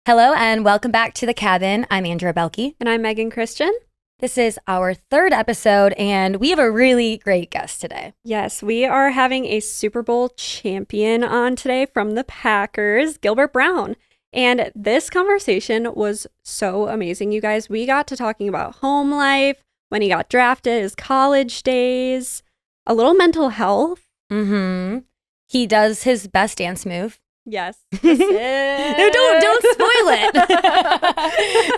Hello and welcome back to The Cabin. I'm Andrea Belke. And I'm Megan Christian. This is our third episode and we have a really great guest today. Yes, we are having a Super Bowl champion on today from the Packers, Gilbert Brown. And this conversation was so amazing, you guys. We got to talking about home life, when he got drafted, his college days, a little mental health. He does his best dance move. Yes. No, don't spoil it.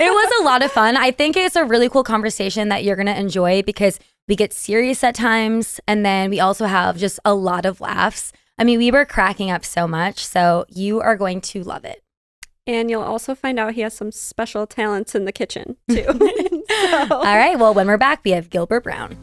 It was a lot of fun. I think it's a really cool conversation that you're going to enjoy because we get serious at times and then we also have just a lot of laughs. I mean, we were cracking up so much, so you are going to love it. And you'll also find out he has some special talents in the kitchen, too. All right, well, when we're back, we have Gilbert Brown.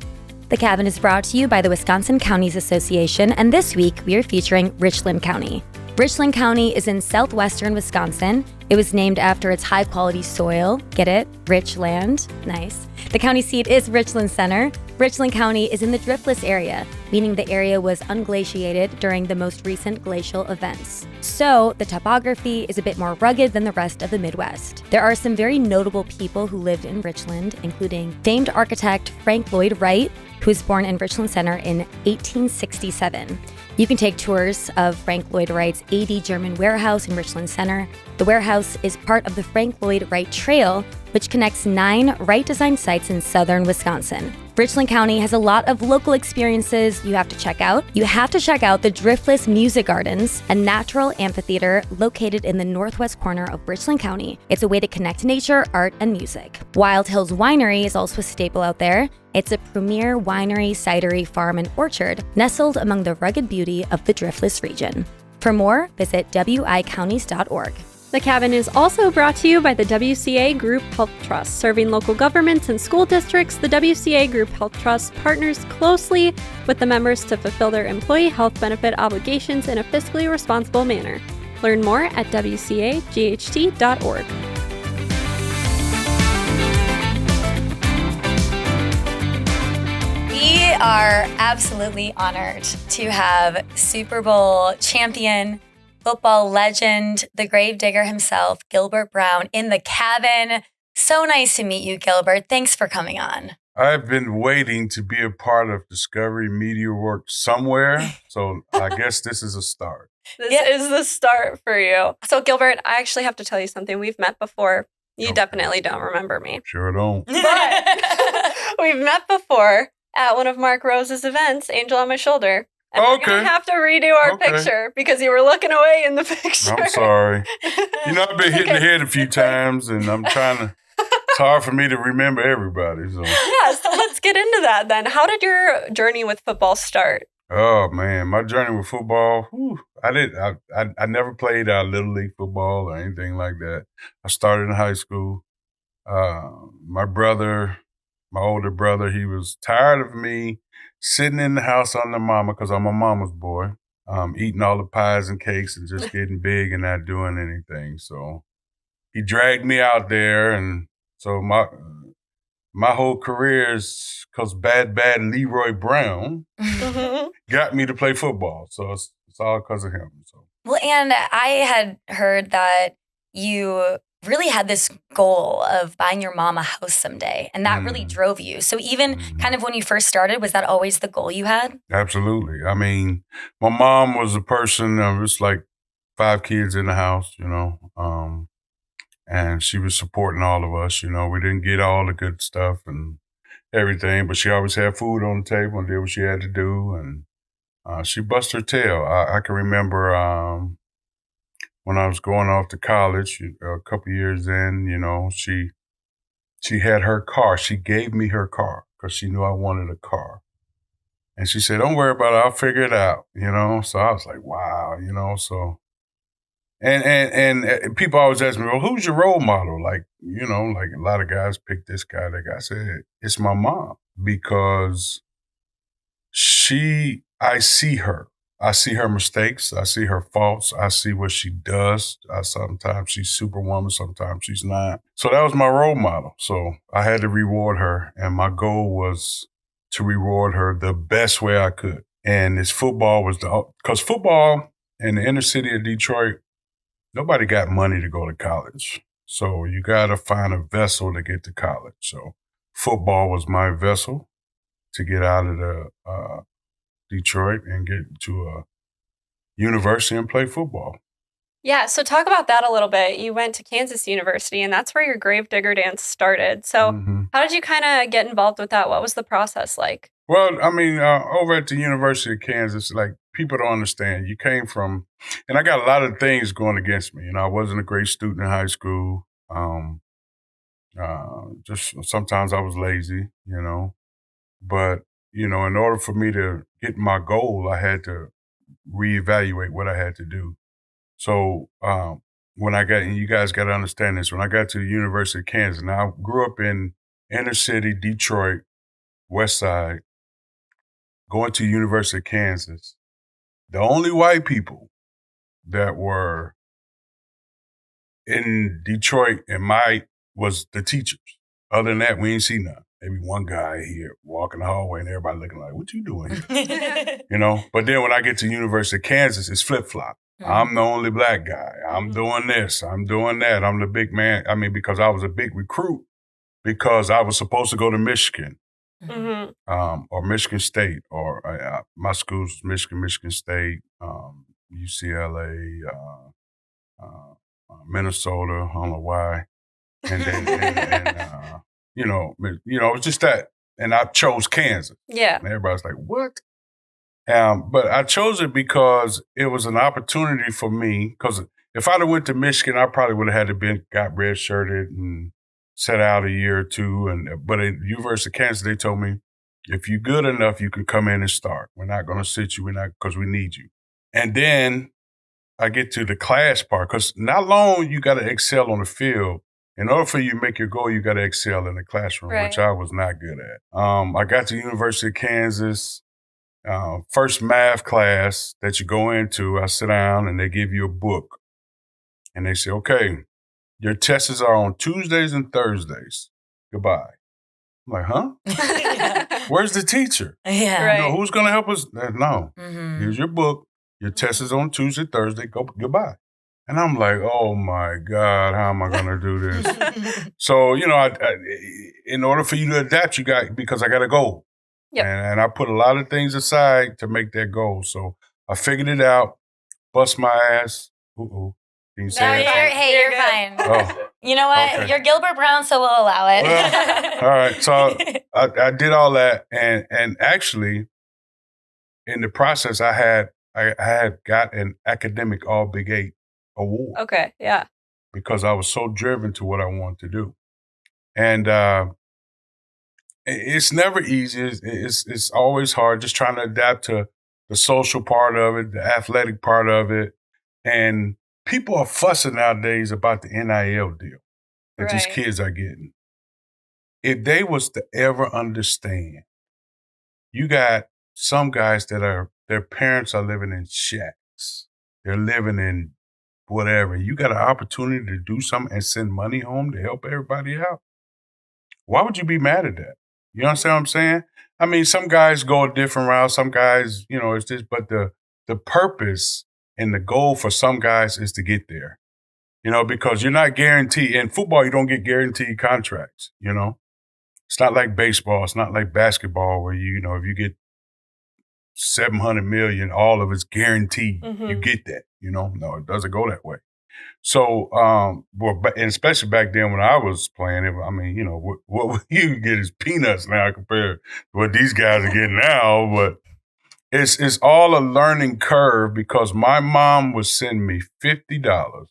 The Cabin is brought to you by the Wisconsin Counties Association, and this week we are featuring Richland County. Richland County is in southwestern Wisconsin. It was named after its high-quality soil. Get it? Rich land. Nice. The county seat is Richland Center. Richland County is in the driftless area, meaning the area was unglaciated during the most recent glacial events. So the topography is a bit more rugged than the rest of the Midwest. There are some very notable people who lived in Richland, including famed architect Frank Lloyd Wright, who was born in Richland Center in 1867. You can take tours of Frank Lloyd Wright's AD German warehouse in Richland Center. The warehouse is part of the Frank Lloyd Wright Trail, which connects 9 Wright-designed sites in southern Wisconsin. Richland County has a lot of local experiences you have to check out. You have to check out the Driftless Music Gardens, a natural amphitheater located in the northwest corner of Richland County. It's a way to connect nature, art, and music. Wild Hills Winery is also a staple out there. It's a premier winery, cidery, farm, and orchard nestled among the rugged beauty of the Driftless region. For more, visit wicounties.org. The Cabin is also brought to you by the WCA Group Health Trust. Serving local governments and school districts, the WCA Group Health Trust partners closely with the members to fulfill their employee health benefit obligations in a fiscally responsible manner. Learn more at wcaght.org. We are absolutely honored to have Super Bowl champion, football legend, the Gravedigger himself, Gilbert Brown, in the cabin. So nice to meet you, Gilbert. Thanks for coming on. I've been waiting to be a part of Discovery Media Work somewhere, so I guess this is a start. This is the start for you. So, Gilbert, I actually have to tell you something. We've met before. You definitely don't remember me. Sure don't. But we've met before at one of Mark Rose's events, Angel on My Shoulder. And we're going to have to redo our picture because you were looking away in the picture. I'm sorry. You know, I've been hit in the head a few times, and it's hard for me to remember everybody. So. Yeah, so let's get into that then. How did your journey with football start? Oh, man, my journey with football, I never played Little League football or anything like that. I started in high school. My older brother, he was tired of me sitting in the house under mama, because I'm a mama's boy, eating all the pies and cakes and just getting big and not doing anything. So he dragged me out there, and so my whole career is because bad Leroy Brown got me to play football. So it's all because of him. So. Well, and I had heard that you really had this goal of buying your mom a house someday, and that really drove you. So even kind of when you first started, was that always the goal you had? Absolutely. I mean, my mom was a person, it's like 5 kids in the house, and she was supporting all of us. We didn't get all the good stuff and everything, but she always had food on the table and did what she had to do, and she busted her tail. I can remember when I was going off to college, a couple years in, she had her car. She gave me her car because she knew I wanted a car. And she said, "Don't worry about it. I'll figure it out," So I was like, wow, so. And people always ask me, well, who's your role model? Like a lot of guys pick this guy, that guy. I said, it's my mom, because I see her. I see her mistakes. I see her faults. I see what she does. Sometimes she's superwoman. Sometimes she's not. So that was my role model. So I had to reward her. And my goal was to reward her the best way I could. And this football was because football in the inner city of Detroit nobody got money to go to college. So you got to find a vessel to get to college. So football was my vessel to get out of the Detroit and get to a university and play football. Yeah, so talk about that a little bit. You went to Kansas University, and that's where your Gravedigger dance started. So how did you kind of get involved with that? What was the process like? Well, I mean, over at the University of Kansas, like, people don't understand. You came from, and I got a lot of things going against me. I wasn't a great student in high school. Just sometimes I was lazy, But, in order for me to get my goal, I had to reevaluate what I had to do. So when I got, and you guys got to understand this, when I got to the University of Kansas, now I grew up in inner city, Detroit, West Side, going to University of Kansas. The only white people that were in Detroit was the teachers. Other than that, we ain't see none. Maybe one guy here walking the hallway and everybody looking like, what you doing here? But then when I get to University of Kansas, it's flip-flop. I'm the only black guy. I'm doing this. I'm doing that. I'm the big man. I mean, because I was a big recruit, because I was supposed to go to Michigan or Michigan State, or my school's Michigan State, UCLA, Minnesota. I don't know why. And then, it's just that. And I chose Kansas. Yeah. And everybody's like, what? But I chose it because it was an opportunity for me. Because if I'd have went to Michigan, I probably would have had to got redshirted and set out a year or two. But at University of Kansas, they told me, if you're good enough, you can come in and start. We're not going to sit you. Because we need you. And then I get to the class part, because not long you got to excel on the field. In order for you to make your goal, you got to excel in the classroom, which I was not good at. I got to University of Kansas. First math class that you go into, I sit down and they give you a book. And they say, okay, your tests are on Tuesdays and Thursdays. Goodbye. I'm like, huh? Where's the teacher? Yeah. Right. Who's going to help us? No. Here's your book. Your test is on Tuesday, Thursday. Goodbye. And I'm like, oh my God, how am I going to do this? So, in order for you to adapt, because I got a goal. Yep. And I put a lot of things aside to make that goal. So I figured it out, bust my ass. Can you say You're fine. Oh, you know what? okay. You're Gilbert Brown, so we'll allow it. Well, all right. So I did all that. And actually, in the process, I had got an academic All Big 8 award. Okay, yeah. Because I was so driven to what I wanted to do. And it's never easy. It's always hard, just trying to adapt to the social part of it, the athletic part of it. And people are fussing nowadays about the NIL deal that these kids are getting. If they was to ever understand, you got some guys that their parents are living in shacks. They're living in whatever. You got an opportunity to do something and send money home to help everybody out. Why would you be mad at that? You understand what I'm saying? I mean, some guys go a different route. Some guys, it's just, but the purpose and the goal for some guys is to get there, because you're not guaranteed. In football, you don't get guaranteed contracts, It's not like baseball. It's not like basketball where, if you get $700 million, all of it's guaranteed. You get that, No, it doesn't go that way. So, and especially back then when I was playing it, I mean, what you get is peanuts now compared to what these guys are getting now. But it's all a learning curve, because my mom would send me $50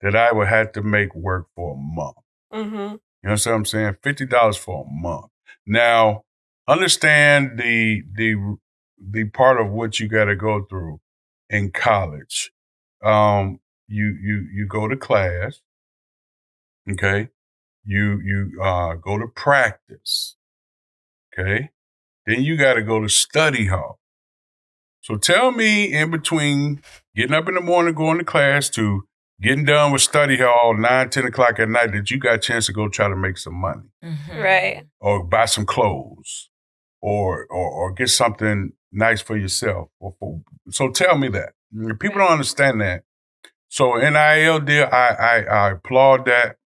that I would have to make work for a month. You know what I'm saying? $50 for a month. Now, understand the part of what you got to go through in college. You go to class, okay? You go to practice, okay? Then you got to go to study hall. So tell me, in between getting up in the morning, going to class, to getting done with study hall 9, 10 o'clock at night, that you got a chance to go try to make some money. Right. Or buy some clothes, or get something nice for yourself. So tell me that. People don't understand that. So NIL deal, I applaud that.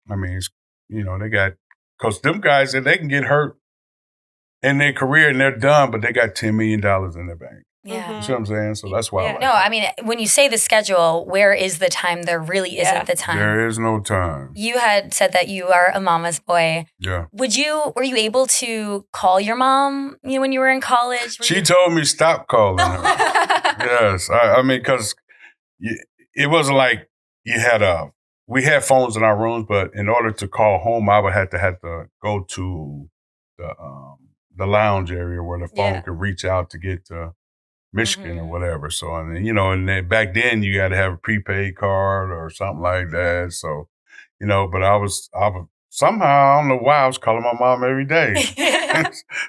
I mean, it's, they got, because them guys, they can get hurt in their career and they're done, but they got $10 million in their bank. Yeah. You see what I'm saying? So that's why I like No, it. I mean, when you say the schedule, where is the time? There really isn't the time. There is no time. You had said that you are a mama's boy. Yeah. Were you able to call your mom, when you were in college? She told me stop calling her. Yes. I mean, because it wasn't like we had phones in our rooms, but in order to call home, I would have to go to the lounge area where the phone could reach out to get to Michigan or whatever. So, and then back then you got to have a prepaid card or something like that. So, but I was somehow, I don't know why, I was calling my mom every day.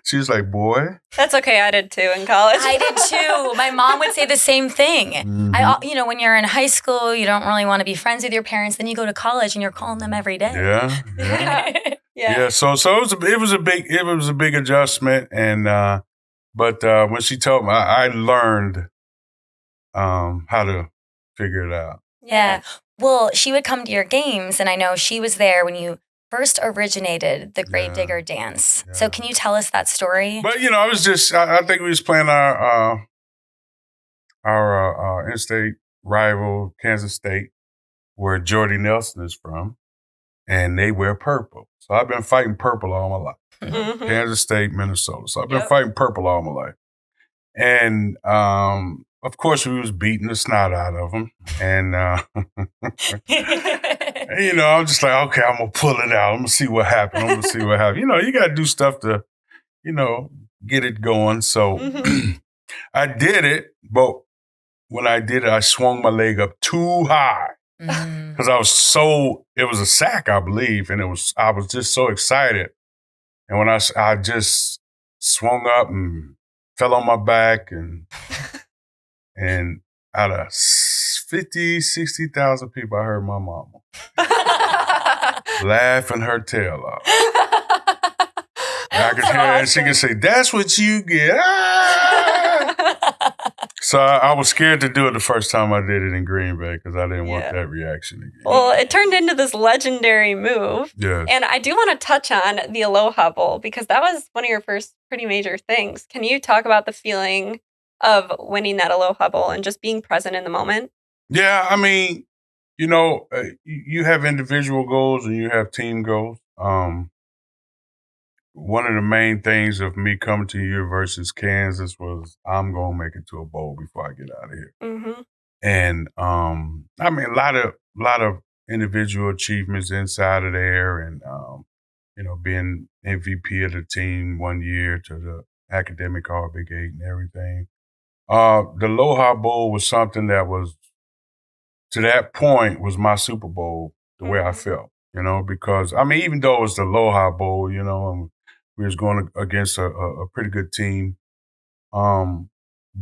She was like, boy. That's okay. I did too in college. I did too. My mom would say the same thing. Mm-hmm. When you're in high school, you don't really want to be friends with your parents. Then you go to college and you're calling them every day. Yeah. Yeah. So it was a big adjustment. And, but when she told me, I learned how to figure it out. Yeah. Well, she would come to your games, and I know she was there when you first originated the Gravedigger dance. Yeah. So can you tell us that story? But, I was just, I think we was playing our in-state rival, Kansas State, where Jordy Nelson is from, and they wear purple. So I've been fighting purple all my life. Mm-hmm. Kansas State, Minnesota. So I've been fighting purple all my life. And, of course, we was beating the snot out of them. And, I'm just like, okay, I'm going to pull it out. I'm going to see what happens. You got to do stuff to, get it going. So I did it. But when I did it, I swung my leg up too high. Because it was a sack, I believe. And I was just so excited. And when I just swung up and fell on my back and out of 50, 60,000 people, I heard my mama laughing her tail off. I could hear her, and she could say, "That's what you get." So I was scared to do it the first time I did it in Green Bay because I didn't want that reaction again. Well, it turned into this legendary move. Yes. And I do want to touch on the Aloha Bowl because that was one of your first pretty major things. Can you talk about the feeling of winning that Aloha Bowl and just being present in the moment? Yeah, I mean, you have individual goals and you have team goals. One of the main things of me coming to you versus Kansas was I'm going to make it to a bowl before I get out of here. Mm-hmm. And, I mean, a lot of individual achievements inside of there and, being MVP of the team 1 year to the academic All-Big 8 and everything. The Aloha Bowl was something that was, to that point, was my Super Bowl, the way I felt, because, I mean, even though it was the Aloha Bowl, and we was going against a pretty good team,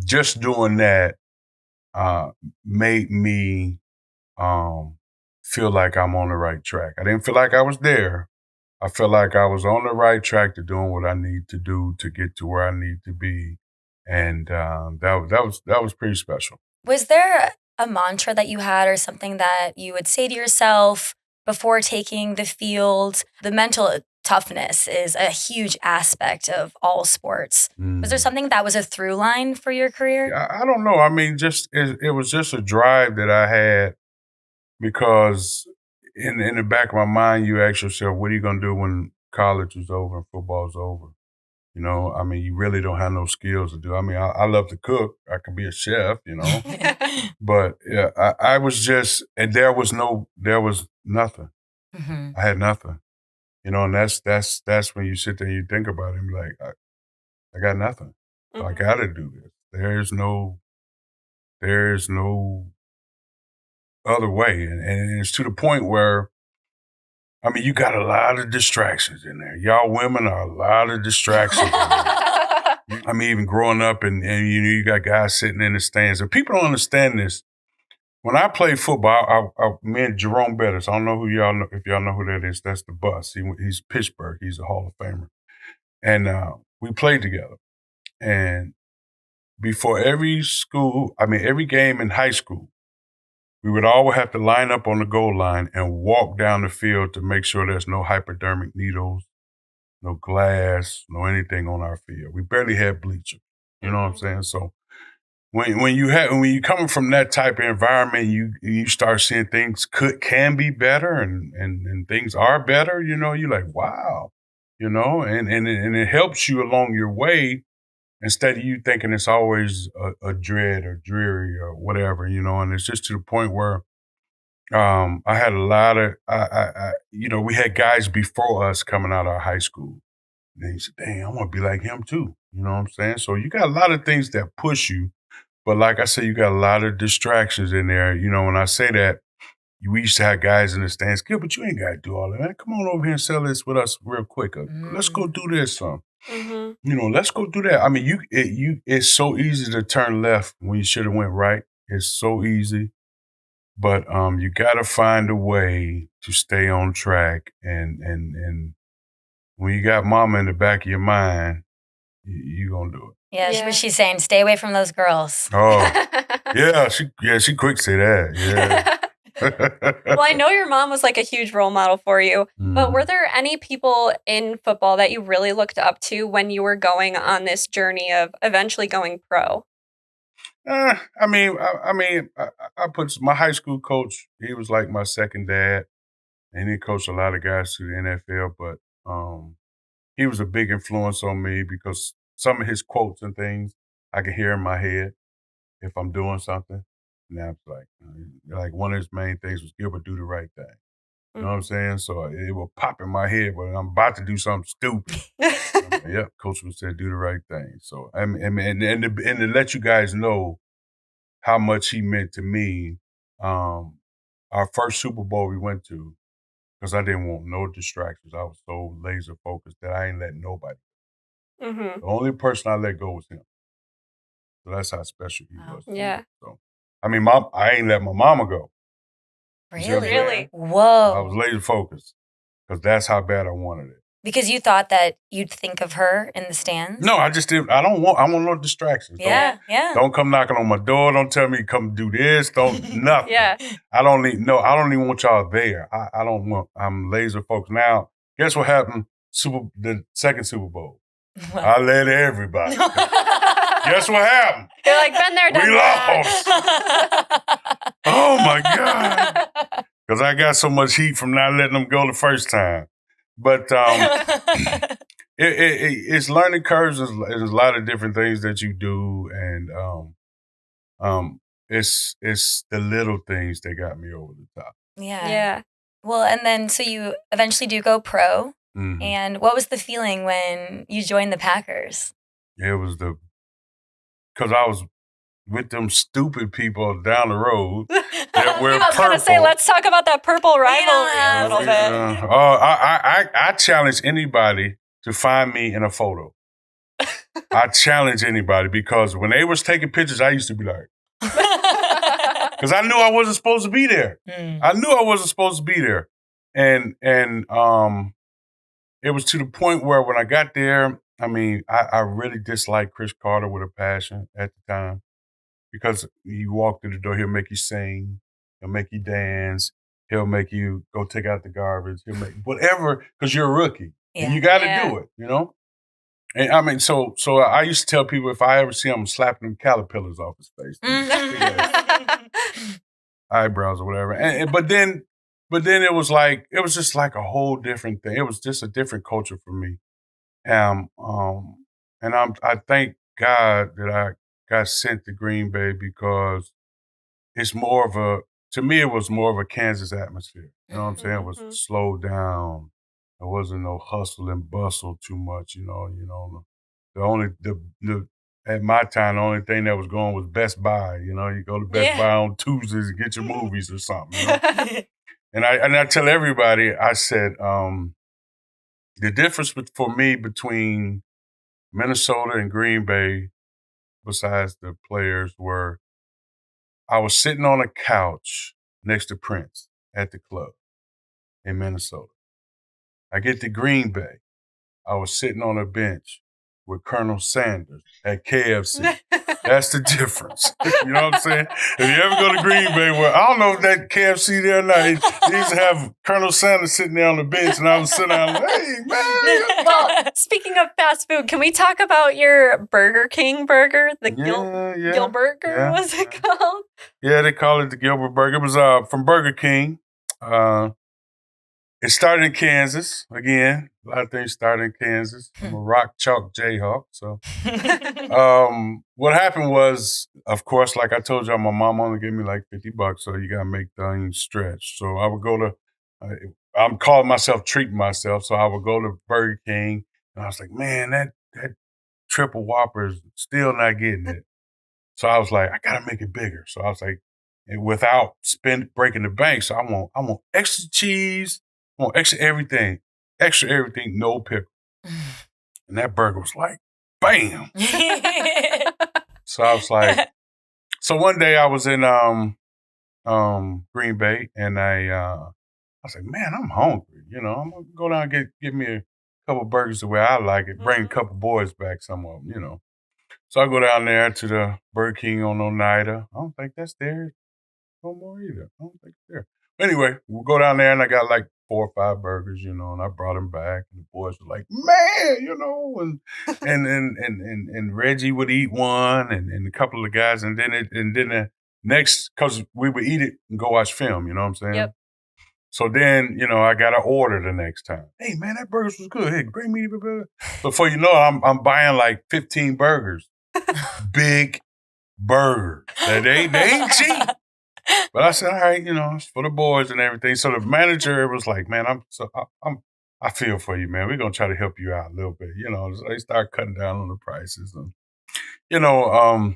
just doing that made me feel like I'm on the right track. I didn't feel like I was there. I felt like I was on the right track to doing what I need to do to get to where I need to be. And that was pretty special. Was there a mantra that you had or something that you would say to yourself before taking the field? The mental toughness is a huge aspect of all sports. Was there something that was a through line for your career? I don't know. I mean, it was just a drive that I had because in the back of my mind, you ask yourself, what are you going to do when college is over and football's over? I mean, you really don't have no skills to do. I mean, I love to cook. I could be a chef, But yeah, I was just, and there was nothing. Mm-hmm. I had nothing. And that's when you sit there and you think about it and be like, I got nothing. So I got to do this. There's no other way. And it's to the point where, I mean, you got a lot of distractions in there. Y'all women are a lot of distractions. I mean, even growing up and you got guys sitting in the stands. And people don't understand this. When I played football, me and Jerome Bettis, I don't know if y'all know who that is. That's the bus. He's Pittsburgh. He's a Hall of Famer. And we played together. And before every game in high school, we would always have to line up on the goal line and walk down the field to make sure there's no hypodermic needles, no glass, no anything on our field. We barely had bleachers. You know what I'm saying? So when you coming from that type of environment, you start seeing things can be better and things are better. You're like, wow. And it helps you along your way instead of you thinking it's always a dread or dreary or whatever. And it's just to the point where I had a lot of we had guys before us coming out of high school. And he said, dang, I want to be like him too. You know what I'm saying? So you got a lot of things that push you. But like I said, you got a lot of distractions in there. When I say that, we used to have guys in the stands, Gilbert, you ain't got to do all that. Man, come on over here and sell this with us real quick. Let's go do this. Let's go do that. I mean, it's so easy to turn left when you should have went right. It's so easy. But you got to find a way to stay on track. And when you got mama in the back of your mind, you going to do it. Yeah, she's saying, stay away from those girls. Oh, yeah, she quick to say that. Yeah. Well, I know your mom was like a huge role model for you, but were there any people in football that you really looked up to when you were going on this journey of eventually going pro? I put my high school coach, he was like my second dad, and he coached a lot of guys to the NFL, but he was a big influence on me because some of his quotes and things I can hear in my head if I'm doing something. And I was like one of his main things was Gilbert, do the right thing. You know what I'm saying? So it will pop in my head when I'm about to do something stupid. Yep, Coach would say, do the right thing. So and to let you guys know how much he meant to me, our first Super Bowl we went to, because I didn't want no distractions. I was so laser focused that I ain't letting nobody. The only person I let go was him. So that's how special he was. Yeah. So, I ain't let my mama go. Really? Whoa. I was laser focused because that's how bad I wanted it. Because you thought that you'd think of her in the stands? No, I just didn't. I want no distractions. Yeah. Don't come knocking on my door. Don't tell me come do this. Don't nothing. Yeah. I don't even want y'all there. I'm laser focused. Now, guess what happened? The second Super Bowl. What? I let everybody. Guess what happened? You're like, been there, done We that. lost. Oh my God. Because I got so much heat from not letting them go the first time. But it's learning curves. There's a lot of different things that you do, and it's the little things that got me over the top. Yeah. Well, and then so you eventually do go pro. Mm-hmm. And what was the feeling when you joined the Packers? It was because I was with them stupid people down the road that wear I was purple. going to say, let's talk about that purple rivalry a little bit. I challenge anybody to find me in a photo. I challenge anybody because when they was taking pictures, I used to be like, because I knew I wasn't supposed to be there. I knew I wasn't supposed to be there. And it was to the point where when I got there, I really disliked Chris Carter with a passion at the time because you walk through the door, he'll make you sing, he'll make you dance, he'll make you go take out the garbage, he'll make whatever, because you're a rookie and you got to do it, And so I used to tell people if I ever see him slapping them caterpillars off his face, eyebrows or whatever. But then it was just like a whole different thing. It was just a different culture for me. And I thank God that I got sent to Green Bay because it's to me, it was more of a Kansas atmosphere. You know what I'm saying? It was slowed down. There wasn't no hustle and bustle too much, at my time, the only thing that was going was Best Buy. You go to Best Buy on Tuesdays and get your movies or something. And I tell everybody, I said, the difference for me between Minnesota and Green Bay, besides the players, were I was sitting on a couch next to Prince at the club in Minnesota. I get to Green Bay. I was sitting on a bench with Colonel Sanders at KFC. That's the difference. You know what I'm saying? If you ever go to Green Bay, well, I don't know if that KFC there or not. They used to have Colonel Sanders sitting there on the bench, and I was sitting down like, hey, man. Well, speaking of fast food, can we talk about your Burger King burger? The Gilbert Burger, was it called? Yeah, they call it the Gilbert Burger. It was from Burger King. It started in Kansas. Again, a lot of things started in Kansas. I'm a rock chalk Jayhawk. So what happened was, of course, like I told y'all, my mom only gave me like $50, so you got to make things stretch. So I would go to, I'm calling myself treating myself. So I would go to Burger King, and I was like, man, that triple Whopper is still not getting it. So I was like, I got to make it bigger. So I was like, without breaking the bank. So I want extra cheese. I want extra everything, no pickle. And that burger was like, bam. So I was like, so one day I was in Green Bay, and I was like, man, I'm hungry. You know, I'm gonna go down and get me a couple burgers the way I like it. Bring a couple boys back, some of them, you know. So I go down there to the Burger King on Oneida. I don't think that's there no more either. I don't think it's there. Anyway, we'll go down there, and I got like 4 or 5 burgers, you know, and I brought them back, and the boys were like, man, you know, and Reggie would eat one, and a couple of the guys, and then the next, because we would eat it and go watch film, you know what I'm saying? Yep. So then, you know, I got to order the next time. Hey, man, that burger was good. Hey, bring me the burger. Before you know it, I'm buying like 15 burgers. Big burgers. They ain't cheap. But I said, all right, you know, it's for the boys and everything. So the manager was like, man, I feel for you, man. We're going to try to help you out a little bit. You know, so they start cutting down on the prices. And, you know,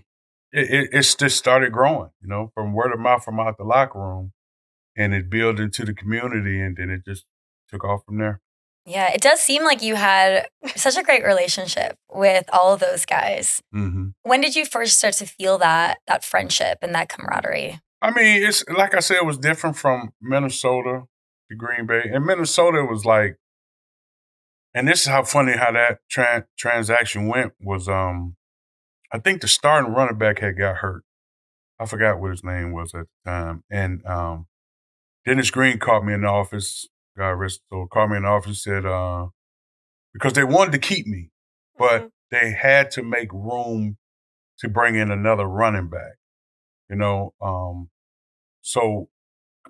it's just started growing, you know, from word of mouth from out the locker room. And it built into the community, and then it just took off from there. Yeah, it does seem like you had such a great relationship with all of those guys. Mm-hmm. When did you first start to feel that friendship and that camaraderie? I mean, it's like I said, it was different from Minnesota to Green Bay. In Minnesota, it was like, and this is how funny how that transaction went was, I think the starting running back had got hurt. I forgot what his name was at the time. And Dennis Green called me in the office, God rest his soul, called me in the office and said, because they wanted to keep me, but they had to make room to bring in another running back, you know. So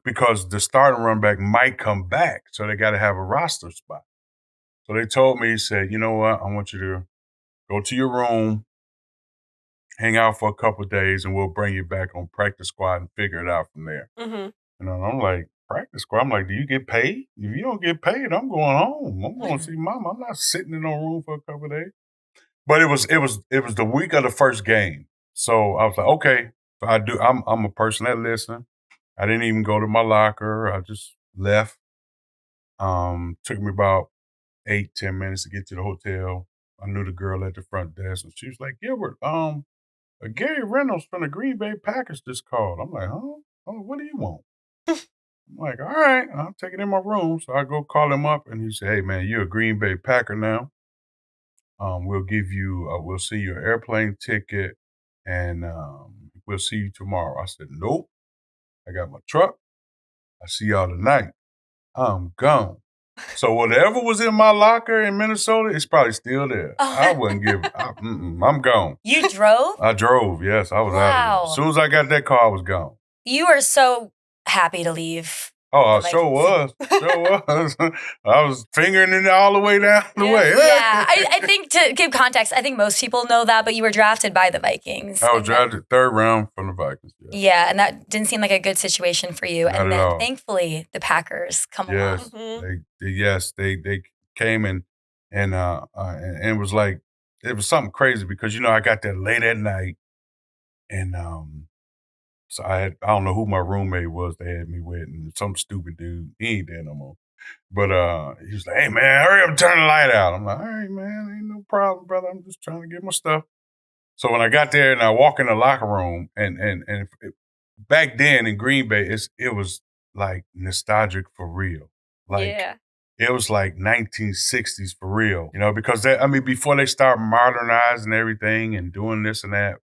because the starting running back might come back, so they got to have a roster spot. So they told me, he said, you know what, I want you to go to your room, hang out for a couple of days, and we'll bring you back on practice squad and figure it out from there. Mm-hmm. You know, and I'm like, practice squad? I'm like, do you get paid? If you don't get paid, I'm going home. I'm going to see mama. I'm not sitting in no room for a couple of days. But it was the week of the first game. So I was like, okay, I'm a person that listens. I didn't even go to my locker. I just left. Took me about 8-10 minutes to get to the hotel. I knew the girl at the front desk, and she was like, Gilbert, Gary Reynolds from the Green Bay Packers just called. I'm like, huh? Oh, what do you want? I'm like, all right, I'll take it in my room. So I go call him up, and he said, hey, man, you're a Green Bay Packer now. We'll see you an airplane ticket, and we'll see you tomorrow. I said, nope. I got my truck. I see y'all tonight. I'm gone. So whatever was in my locker in Minnesota, it's probably still there. I wouldn't give. I'm gone. You drove? I drove. Yes, I was out of there. As soon as I got that car, I was gone. You were so happy to leave. Oh, I sure was. I was fingering it all the way down the way. Yeah, I think to give context, I think most people know that, but you were drafted by the Vikings. I was drafted 3rd round from the Vikings. Yeah, and that didn't sean like a good situation for you. Not and at then all. Thankfully the Packers come along. They came and it was like, it was something crazy because, you know, I got there late at night, and so I don't know who my roommate was they had me with, and some stupid dude, he ain't there no more. But he was like, hey, man, hurry up and turn the light out. I'm like, all right, man, ain't no problem, brother. I'm just trying to get my stuff. So when I got there and I walk in the locker room, and back then in Green Bay, it was like nostalgic for real. Like, it was like 1960s for real, you know, because before they start modernizing everything and doing this and that.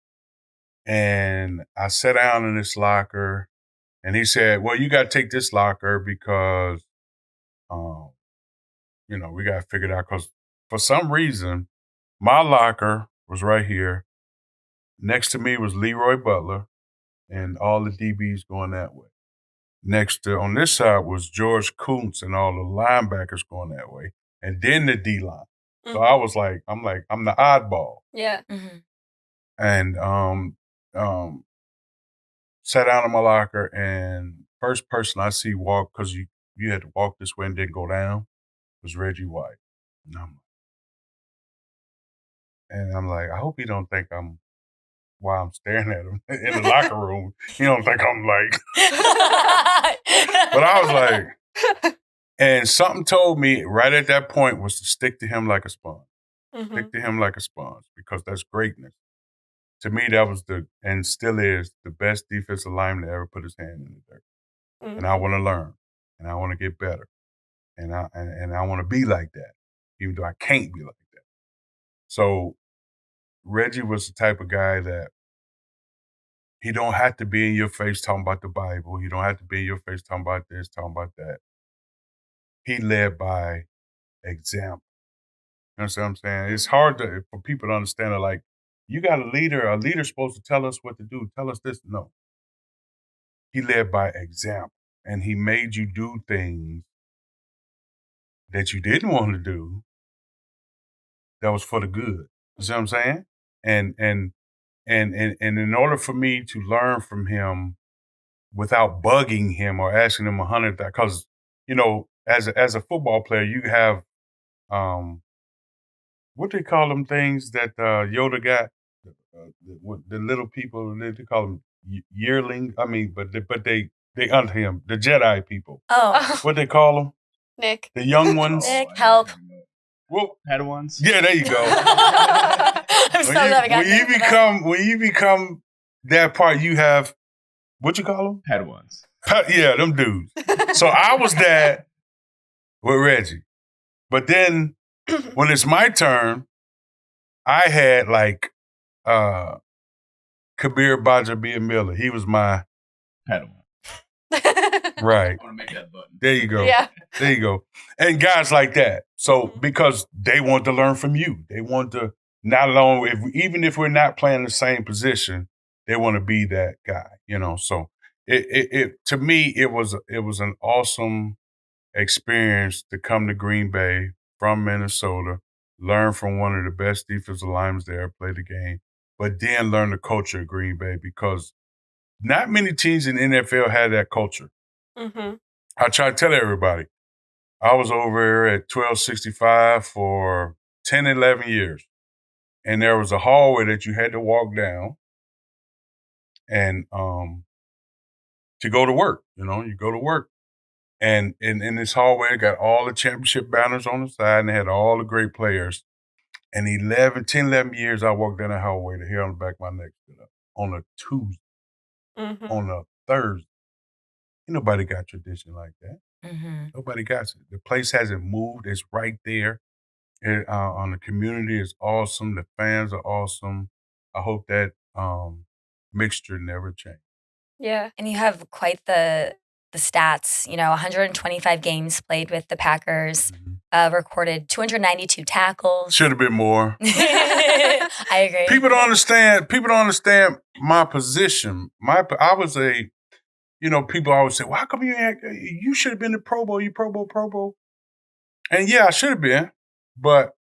And I sat down in this locker and he said, well, you got to take this locker because, we got to figure it out. Because for some reason, my locker was right here. Next to me was Leroy Butler and all the DBs going that way. Next to, on this side was George Kuntz and all the linebackers going that way. And then the D-line. Mm-hmm. So I was like, I'm the oddball. Yeah. Mm-hmm. And sat down in my locker, and first person I see walk, because you had to walk this way and then go down, was Reggie White. And I'm like, I hope he don't think while I'm staring at him in the locker room, he don't think I'm like. But I was like, and something told me right at that point was to stick to him like a sponge. Mm-hmm. Stick to him like a sponge, because that's greatness. To me, that was and still is, the best defensive lineman to ever put his hand in the dirt. Mm-hmm. And I want to learn, and I want to get better, and I want to be like that, even though I can't be like that. So Reggie was the type of guy that he don't have to be in your face talking about the Bible. He don't have to be in your face talking about this, talking about that. He led by example. You know what I'm saying? It's hard for people to understand it. Like, you got a leader's supposed to tell us what to do, tell us this. No. He led by example, and he made you do things that you didn't want to do that was for the good. You see what I'm saying? And in order for me to learn from him without bugging him or asking him 100, because, as a football player, you have, what they call them things that Yoda got, the little people, they call them yearling. But they under him, the Jedi people. Oh. What they call them? Nick. The young ones. Nick, help. Well, Padawans. Yeah, there you go. I'm so glad I got when you become that part, you have, what you call them? Padawans. Yeah, them dudes. So I was that with Reggie. But then when it's my turn, I had like Kabir Baja Miller. He was my Padawan. Right. I want to make that button. There you go. Yeah. There you go. And guys like that. So because they want to learn from you. They want to, not alone, even if we're not playing the same position, they want to be that guy, So it to me, it was an awesome experience to come to Green Bay from Minnesota, learn from one of the best defensive linemen there, play the game, but then learn the culture of Green Bay, because not many teams in the NFL had that culture. Mm-hmm. I try to tell everybody, I was over here at 1265 for 10, 11 years. And there was a hallway that you had to walk down and to go to work. You go to work. And in this hallway, it got all the championship banners on the side, and they had all the great players. And 10, 11 years, I walked down the hallway, the hair on the back of my neck stood up on a Tuesday, on a Thursday. Ain't nobody got tradition like that. Mm-hmm. Nobody got it. The place hasn't moved. It's right there. On the community is awesome. The fans are awesome. I hope that mixture never changes. Yeah. And you have quite the stats, 125 games played with the Packers, recorded 292 tackles. Should have been more. I agree. People don't understand my position. I was people always say, well, how come you should have been the Pro Bowl, you Pro Bowl. And yeah, I should have been, but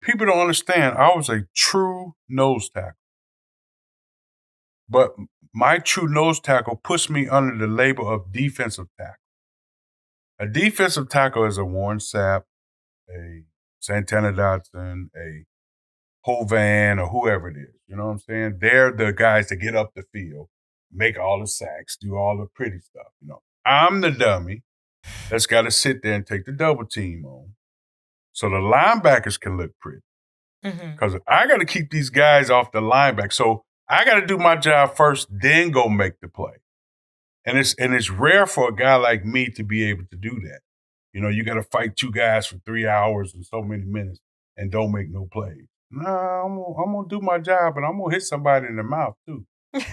people don't understand. I was a true nose tackle. But my true nose tackle puts me under the label of defensive tackle. A defensive tackle is a Warren Sapp, a Santana Dotson, a Hovan, or whoever it is. You know what I'm saying? They're the guys that get up the field, make all the sacks, do all the pretty stuff. I'm the dummy that's got to sit there and take the double team on, so the linebackers can look pretty. Because I got to keep these guys off the linebacker. So I got to do my job first, then go make the play. And it's rare for a guy like me to be able to do that. You know, you got to fight 2 guys for 3 hours and so many minutes and don't make no plays. Nah, I'm gonna do my job, and I'm gonna hit somebody in the mouth too.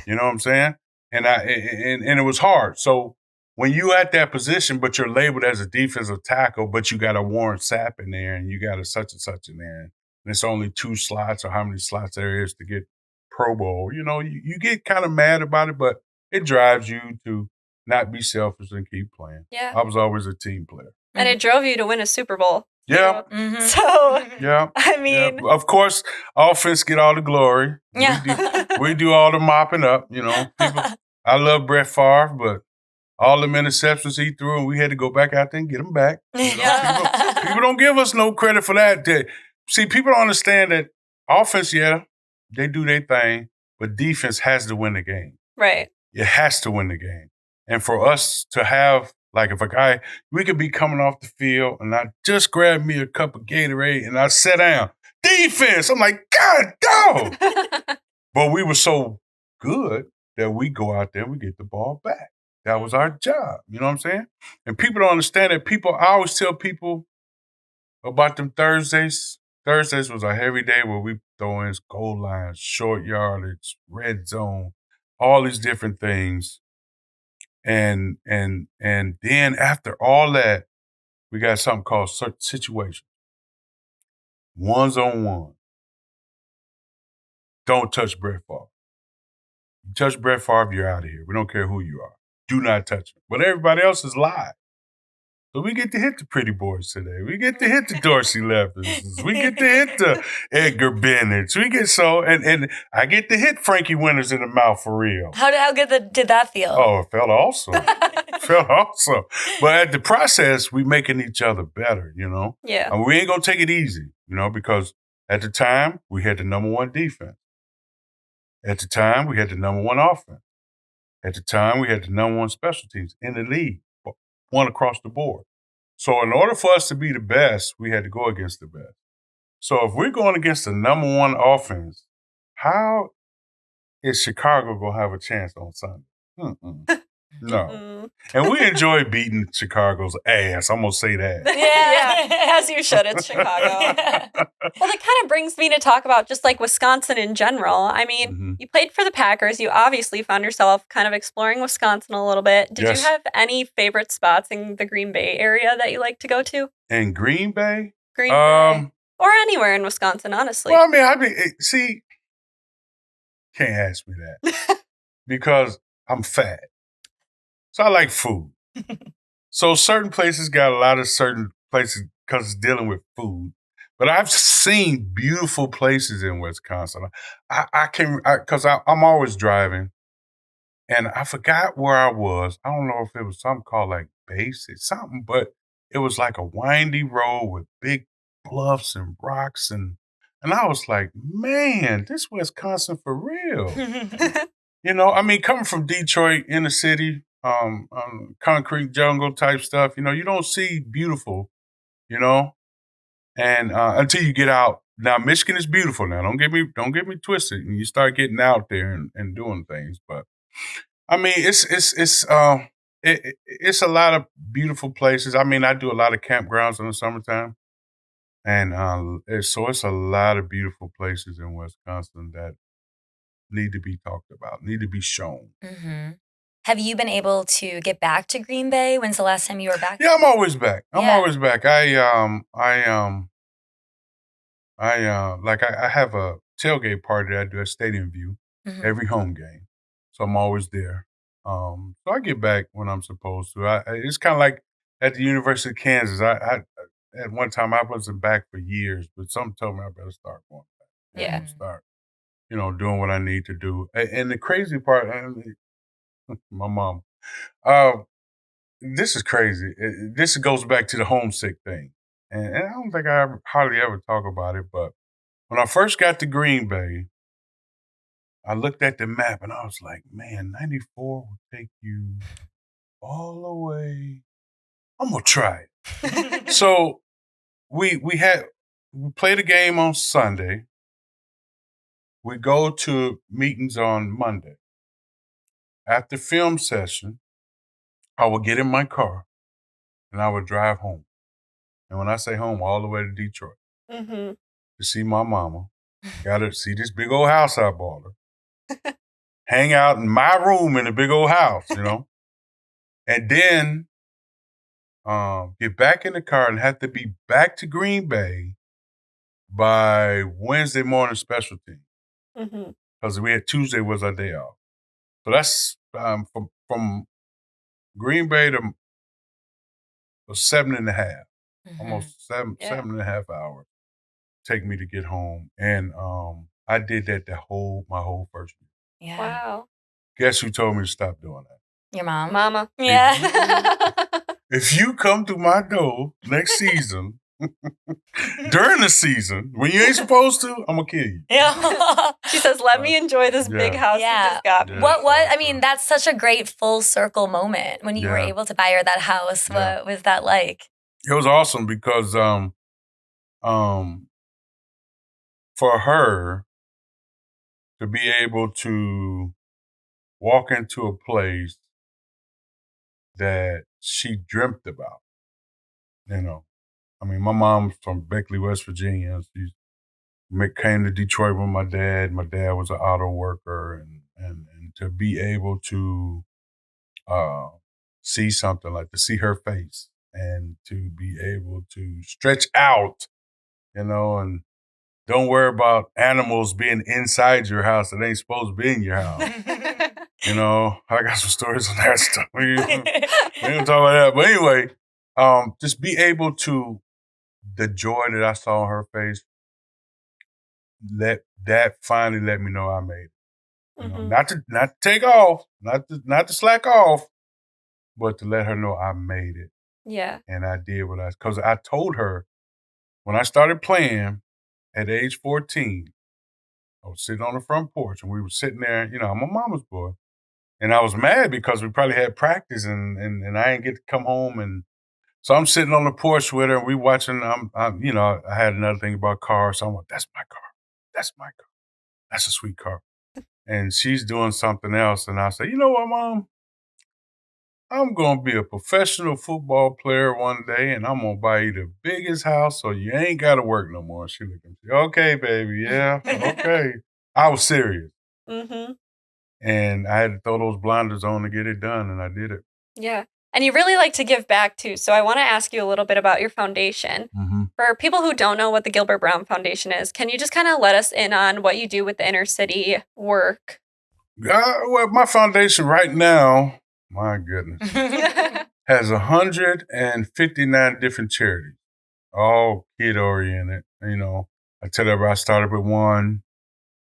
You know what I'm saying? And it was hard. So when you at that position, but you're labeled as a defensive tackle, but you got a Warren Sapp in there, and you got a such and such in there, and it's only 2 slots or how many slots there is to get Pro Bowl. You know, you get kind of mad about it, but it drives you to not be selfish and keep playing. Yeah. I was always a team player. And it drove you to win a Super Bowl. Yeah. So, Yeah. I mean. Yeah. Of course, offense get all the glory. Yeah. We do all the mopping up, you know. People, I love Brett Favre, but all the interceptions he threw, and we had to go back out there and get them back. You know, people don't give us no credit for that. See, people don't understand that offense, they do their thing, but defense has to win the game. Right. It has to win the game. And for us to have, like, if a guy, we could be coming off the field and I just grabbed me a cup of Gatorade and I sat down. Defense! I'm like, God, dog! But we were so good that we go out there and we get the ball back. That was our job. You know what I'm saying? And people don't understand that. I always tell people about them Thursdays. Thursdays was a heavy day where we throw in goal lines, short yardage, red zone, all these different things. And then after all that, we got something called situation. 1-on-1. Don't touch Brett Favre. You touch Brett Favre, you're out of here. We don't care who you are. Do not touch him. But everybody else is live. So we get to hit the pretty boys today. We get to hit the Dorsey Leathers. We get to hit the Edgar Bennett's. We get and I get to hit Frankie Winters in the mouth for real. How good did that feel? Oh, it felt awesome. But at the process, we making each other better, you know? Yeah. And we ain't going to take it easy, you know, because at the time, we had the number 1 defense. At the time, we had the number 1 offense. At the time, we had the number 1 special teams in the league, one across the board. So in order for us to be the best, we had to go against the best. So if we're going against the number 1 offense, how is Chicago going to have a chance on Sunday? No. And we enjoy beating Chicago's ass. I'm going to say that. Yeah, as you should. It's Chicago. Well, that kind of brings me to talk about just like Wisconsin in general. I mean, you played for the Packers. You obviously found yourself kind of exploring Wisconsin a little bit. Did you have any favorite spots in the Green Bay area that you like to go to? In Green Bay? Green Bay. Or anywhere in Wisconsin, honestly. Well, I mean, see, can't ask me that because I'm fat. So I like food. So certain places got a lot of certain places because it's dealing with food. But I've seen beautiful places in Wisconsin. I'm always driving, and I forgot where I was. I don't know if it was something called like Basic, something, but it was like a windy road with big bluffs and rocks, and I was like, man, this Wisconsin for real. You know, I mean, coming from Detroit, inner city, concrete jungle type stuff, you know, you don't see beautiful, you know, and until you get out. Now, Michigan is beautiful now. Don't get me twisted. And you start getting out there and doing things. But I mean, it's a lot of beautiful places. I mean, I do a lot of campgrounds in the summertime. And so it's a lot of beautiful places in Wisconsin that need to be talked about, need to be shown. Mm-hmm. Have you been able to get back to Green Bay? When's the last time you were back? Yeah, I'm always back. I'm always back. I have a tailgate party that I do at Stadium View every home game. So I'm always there. So I get back when I'm supposed to. It's kind of like at the University of Kansas. I at one time I wasn't back for years, but something told me I better start going back. Yeah. Start, doing what I need to do. And the crazy part, my mom, this is crazy. This goes back to the homesick thing. And I don't think I hardly ever talk about it, but when I first got to Green Bay, I looked at the map and I was like, man, 94 will take you all the way. I'm going to try it. So we played a game on Sunday. We go to meetings on Monday. After film session, I would get in my car and I would drive home. And when I say home, all the way to Detroit Mm-hmm. to see my mama. Got to see this big old house I bought her. Hang out in my room in the big old house, And then get back in the car and have to be back to Green Bay by Wednesday morning special team. Mm-hmm. Because we had Tuesday was our day off. So that's from Green Bay to 7.5, almost seven and a half hours take me to get home. And I did that my whole first year. Yeah. Wow. Guess who told me to stop doing that? Your mom? Mama. Yeah. If you come through my door next season, during the season, when you ain't supposed to, I'm going to kill you. Yeah. She says, let me enjoy this big house you just got me. Yeah. What? I mean, that's such a great full circle moment when you were Yeah. able to buy her that house. Yeah. What was that like? It was awesome because for her to be able to walk into a place that she dreamt about, I mean, my mom's from Beckley, West Virginia. She came to Detroit with my dad. My dad was an auto worker, and to be able to see something like to see her face and to be able to stretch out, and don't worry about animals being inside your house that ain't supposed to be in your house. I got some stories on that stuff. We don't talk about that. But anyway, just be able to, the joy that I saw on her face, that finally let me know I made it. Mm-hmm. Not to take off, not to slack off, but to let her know I made it. Yeah. And I did because I told her when I started playing at age 14, I was sitting on the front porch and we were sitting there, I'm a mama's boy. And I was mad because we probably had practice and I didn't get to come home. And so I'm sitting on the porch with her and we watching, I had another thing about cars. So I'm like, that's my car. That's my car. That's a sweet car. And she's doing something else. And I say, you know what, Mom? I'm going to be a professional football player one day and I'm going to buy you the biggest house so you ain't got to work no more. She looked at me, okay, baby. Yeah, okay. I was serious. Mm-hmm. And I had to throw those blinders on to get it done, and I did it. Yeah. And you really like to give back, too. So I want to ask you a little bit about your foundation. Mm-hmm. For people who don't know what the Gilbert Brown Foundation is, can you just kind of let us in on what you do with the inner city work? Well, my foundation right now, my goodness, has 159 different charities, all kid-oriented. I tell everybody I started with 1,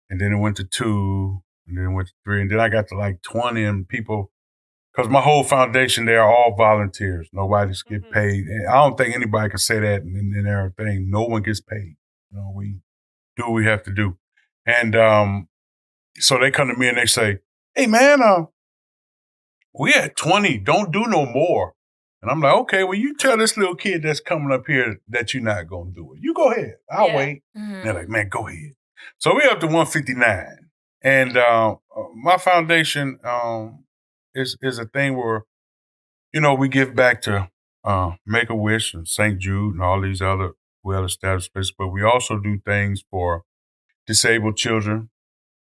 and then it went to 2, and then it went to 3, and then I got to like 20 and people, because my whole foundation, they are all volunteers. Nobody's get paid. And I don't think anybody can say that in their thing. No one gets paid. We do what we have to do. And so they come to me and they say, hey, man, we at 20. Don't do no more. And I'm like, okay, well, you tell this little kid that's coming up here that you're not going to do it. You go ahead. I'll wait. Mm-hmm. They're like, man, go ahead. So we're up to 159. And my foundation is a thing where, we give back to Make-A-Wish and St. Jude and all these other well-established places, but we also do things for disabled children,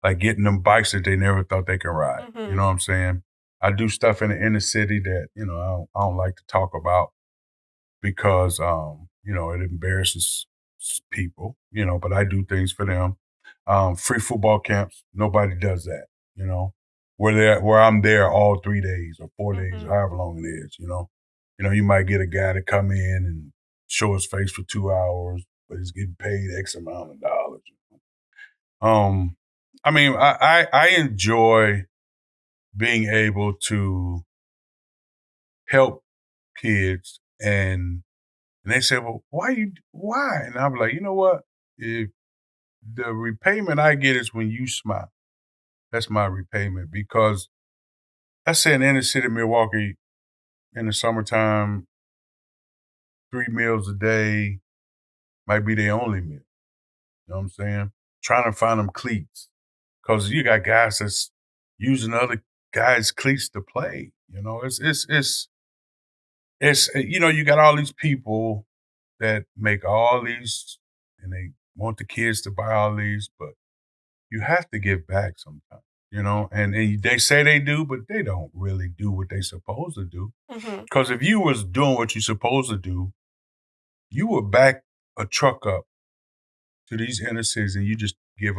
like getting them bikes that they never thought they could ride. Mm-hmm. You know what I'm saying? I do stuff in the inner city that, I don't like to talk about because, it embarrasses people, but I do things for them. Free football camps, nobody does that, where I'm there all 3 days or 4 days, or however long it is, you might get a guy to come in and show his face for 2 hours, but he's getting paid X amount of dollars. I mean, I enjoy being able to help kids and they say, well, why? And I'm like, you know what? If the repayment I get is when you smile. That's my repayment because let's say in the inner city of Milwaukee in the summertime, 3 meals a day might be their only meal. You know what I'm saying? Trying to find them cleats because you got guys that's using other guys' cleats to play. It's you got all these people that make all these, and they want the kids to buy all these, but you have to give back sometimes, and they say they do, but they don't really do what they supposed to do. Because if you was doing what you supposed to do, you would back a truck up to these inner cities and you just give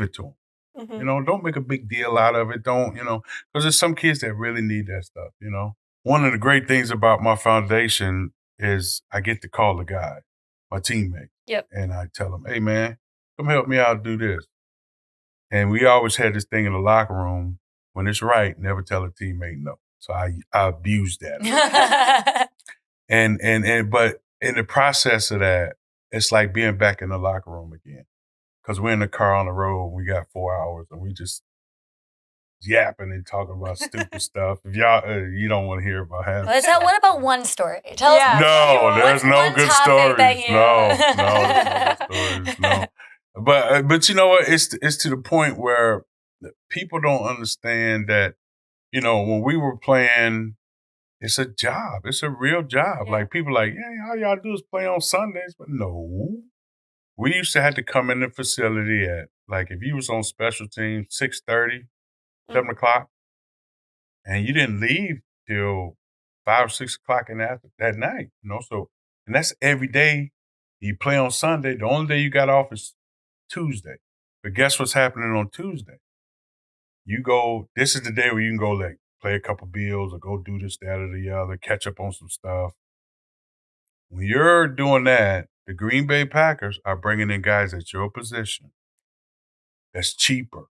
it to them. Don't make a big deal out of it. Don't, because there's some kids that really need that stuff, One of the great things about my foundation is I get to call the guy, my teammate. Yep. And I tell him, hey, man, come help me out do this. And we always had this thing in the locker room. When it's right, never tell a teammate no. So I abused that. But in the process of that, it's like being back in the locker room again. Because we're in the car on the road, we got 4 hours, and we just yapping and talking about stupid stuff. If y'all, you don't want to hear about half. What about one story? Tell us. No, there's no good stories. No, there's no good stories. No. But you know what? It's to the point where people don't understand that, when we were playing, it's a job. It's a real job. Yeah. Like people like, yeah, all y'all do is play on Sundays. But no. We used to have to come in the facility at, like, if you was on special teams, 6:30, 7 o'clock, and you didn't leave till 5 or 6 o'clock that night, So, and that's every day. You play on Sunday. The only day you got off is Tuesday. But guess what's happening on Tuesday? This is the day where you can go, like, play a couple bills or go do this, that, or the other, catch up on some stuff. When you're doing that, the Green Bay Packers are bringing in guys at your position that's cheaper.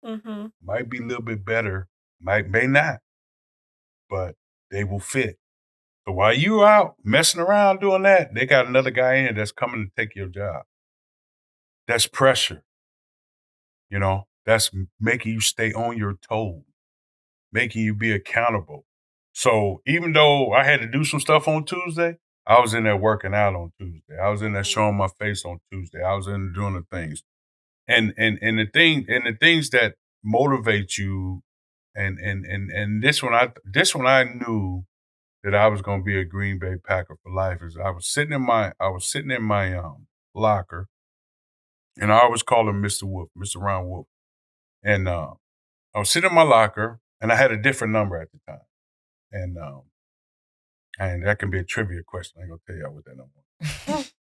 Might be a little bit better, may not, but they will fit. So while you're out messing around doing that, they got another guy in that's coming to take your job. That's pressure. That's making you stay on your toes, making you be accountable. So even though I had to do some stuff on Tuesday, I was in there working out on Tuesday. I was in there showing my face on Tuesday. I was in there doing the things. And the things that motivate you and this one I knew that I was going to be a Green Bay Packer for life. Is I was sitting in my locker, and I always call him Mr. Wolf, Mr. Ron Wolf. And I was sitting in my locker, and I had a different number at the time. And that can be a trivia question. I ain't gonna tell y'all what that number was.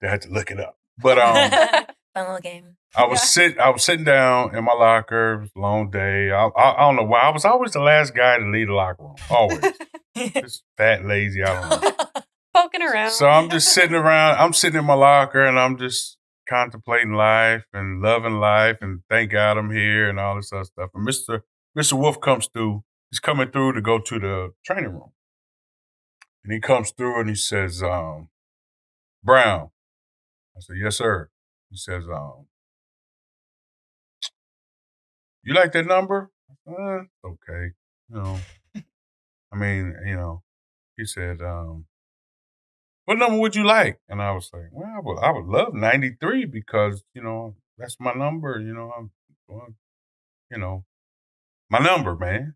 I had to look it up. But fun little game. I was sitting down in my locker. It was a long day. I don't know why. I was always the last guy to leave the locker room. Always. Just fat, lazy. I don't know. Poking around. So I'm just sitting around. I'm sitting in my locker and I'm just contemplating life and loving life and thank God I'm here and all this other stuff. And Mr. Wolf comes through. He's coming through to go to the training room. And he comes through and he says, Brown. I said, yes, sir. He says, you like that number? Okay. He said, what number would you like? And I was like, well, I would love 93 because, that's my number, my number, man,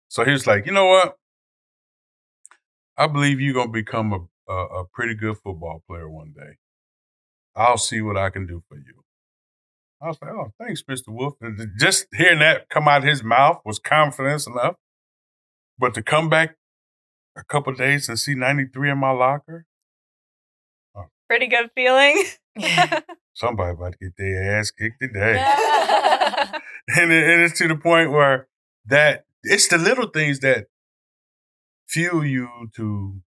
So he was like, you know what? I believe you're going to become a pretty good football player one day. I'll see what I can do for you. I was like, oh, thanks, Mr. Wolf. And just hearing that come out of his mouth was confidence enough. But to come back a couple of days and see 93 in my locker. Pretty good feeling. Somebody about to get their ass kicked today. And it's to the point where that it's the little things that fuel you to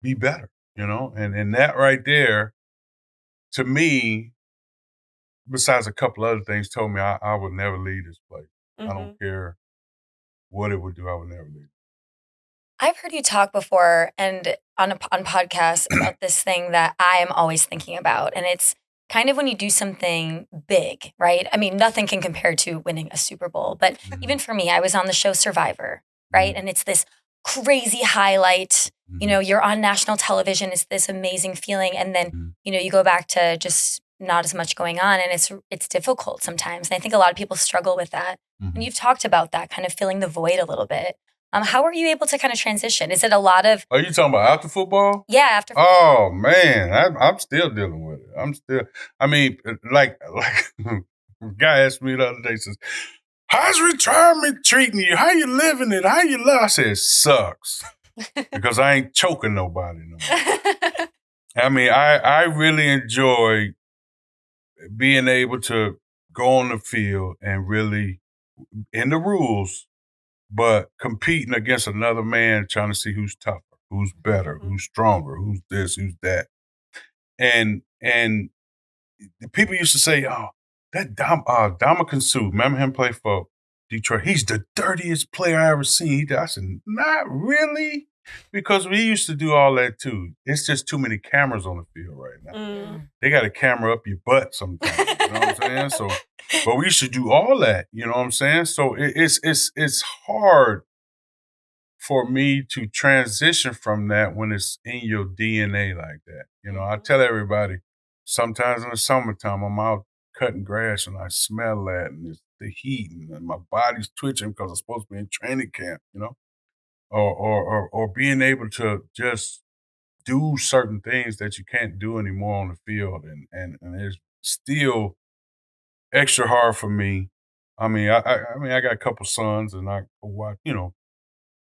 be better, and that right there, to me, besides a couple other things, told me I would never leave this place. I don't care what it would do. I would never leave. I've heard you talk before and on podcasts about this thing that I am always thinking about. And it's kind of when you do something big, right? I mean, nothing can compare to winning a Super Bowl. But even for me, I was on the show Survivor, right? And it's this crazy highlight. You're on national television. It's this amazing feeling. And then, you go back to just not as much going on. And it's difficult sometimes. And I think a lot of people struggle with that. And you've talked about that, kind of filling the void a little bit. How were you able to kind of transition? Is it a lot of... Are you talking about after football? Yeah, after football. Oh, man. I'm still dealing with it. I mean, like a guy asked me the other day, says, how's retirement treating you? How you living it? How you live? I said, it sucks. Because I ain't choking nobody no more. I mean, I really enjoy being able to go on the field and really, in the rules, but competing against another man, trying to see who's tougher, who's better, who's stronger, who's this, who's that. And the people used to say, oh, that Dominican Sue, remember him play for Detroit? He's the dirtiest player I ever seen. I said, not really. Because we used to do all that too. It's just too many cameras on the field right now. They got a camera up your butt sometimes. You know what I'm saying? So, but we used to do all that. You know what I'm saying? So it's hard for me to transition from that when it's in your DNA like that. You know, I tell everybody, sometimes in the summertime, I'm out cutting grass and I smell that and it's the heat and my body's twitching because I'm supposed to be in training camp, you know? Or being able to just do certain things that you can't do anymore on the field. And it's still extra hard for me. I mean, I got a couple sons and I watch, you know,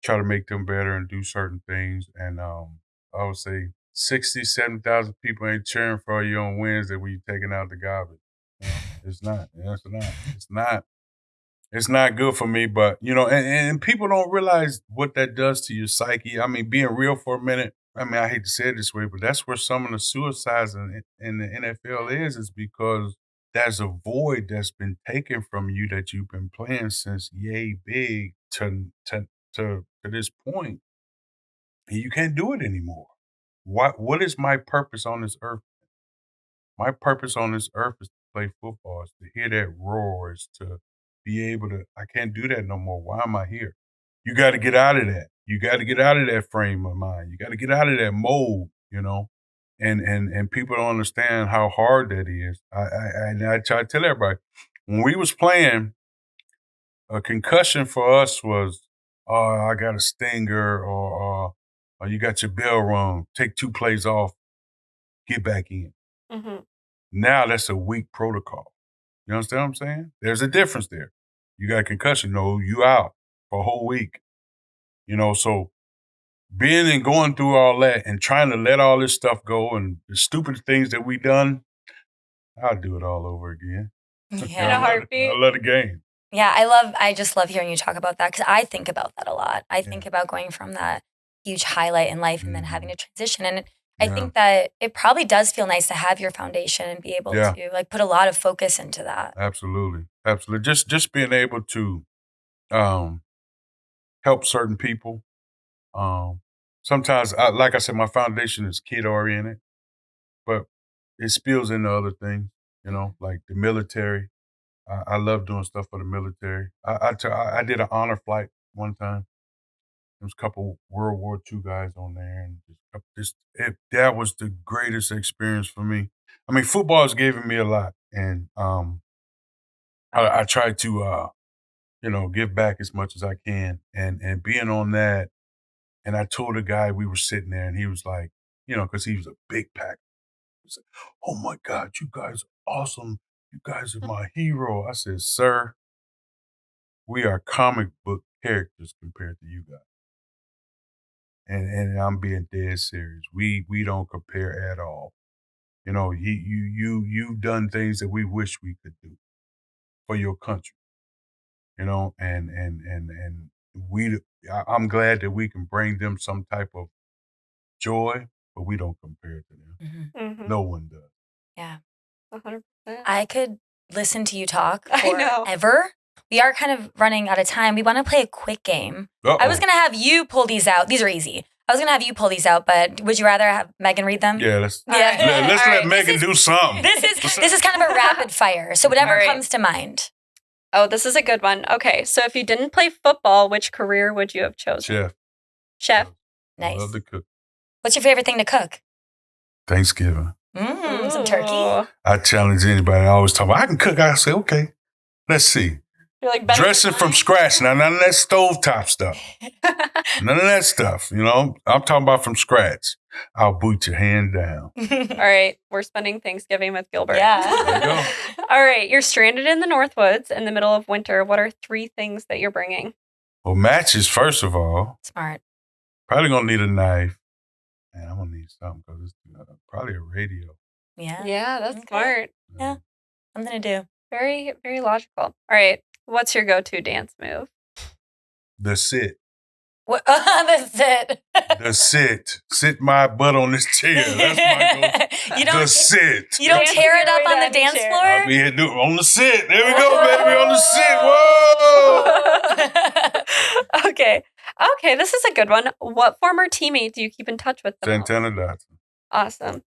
try to make them better and do certain things. And I would say 60, 70,000 people ain't cheering for you on Wednesday when you're taking out the garbage. You know, it's not. It's not. It's not good for me, but, you know, and people don't realize what that does to your psyche. I mean, being real for a minute, I mean, I hate to say it this way, but that's where some of the suicides in the NFL is because there's a void that's been taken from you that you've been playing since yay big to this point, and you can't do it anymore. What is my purpose on this earth? My purpose on this earth is to play football, is to hear that roar, is to be able to, I can't do that no more. Why am I here? You got to get out of that. You got to get out of that frame of mind. You got to get out of that mold, you know, and people don't understand how hard that is. I try to tell everybody, when we was playing, a concussion for us was, oh, I got a stinger or you got your bell rung, take 2 plays off, get back in. Now that's a weak protocol. You understand what I'm saying? There's a difference there. You got a concussion, no, you out for a whole week. You know, so being and going through all that and trying to let all this stuff go and the stupid things that we done, I'll do it all over again. Yeah. In a heartbeat. I love the game. Yeah, I just love hearing you talk about that because I think about that a lot. I think about going from that huge highlight in life and then having to transition. And I think that it probably does feel nice to have your foundation and be able to like put a lot of focus into that. Absolutely. Just being able to help certain people. Sometimes, like I said, my foundation is kid oriented, but it spills into other things. You know, like the military. I love doing stuff for the military. I did an honor flight one time. There was a couple World War II guys on there, and that was the greatest experience for me. I mean, football has given me a lot, and I try to you know, give back as much as I can, and being on that. And I told a guy, we were sitting there, and he was like, you know, because he was a big pack. He said, "Oh my God, you guys are awesome. You guys are my hero." I said, "Sir, we are comic book characters compared to you guys." And I'm being dead serious. We don't compare at all. You know, you've done things that we wish we could do for your country. You know, and I'm glad that we can bring them some type of joy, but we don't compare to them. No one does. Yeah. 100%. I could listen to you talk I know. forever. We are kind of running out of time. We want to play a quick game. Uh-oh. I was going to have you pull these out. These are easy. I was going to have you pull these out, but would you rather have Megan read them? Yeah, let's All right. let Megan do something. This is kind of a rapid fire. So whatever All right. comes to mind. Oh, this is a good one. Okay, so if you didn't play football, which career would you have chosen? Chef. I Nice. love to cook. What's your favorite thing to cook? Thanksgiving. Some turkey. I challenge anybody. I always talk about, I can cook. I say, okay, let's see. You're like better Dressing from scratch. Now, none of that stovetop stuff. None of that stuff, you know. I'm talking about from scratch. I'll boot your hand down. All right, we're spending Thanksgiving with Gilbert. Yeah. There you go. All right, you're stranded in the Northwoods in the middle of winter. What are 3 things that you're bringing? Well, matches, first of all. Smart. Probably going to need a knife. And I'm going to need something because it's probably a radio. Yeah. Yeah, that's Okay. smart. Yeah. Something to do. Very, very logical. All right, what's your go-to dance move? The sit. What? That's it. The sit. Sit my butt on this chair. That's my go-to. You don't. The sit. You don't Dancing tear it your up way on down the dance chair. floor. I'll be here on the sit. There we go, baby. On the sit. Whoa. Okay. Okay, this is a good one. What former teammate do you keep in touch with the most? Santana Dotson. Awesome.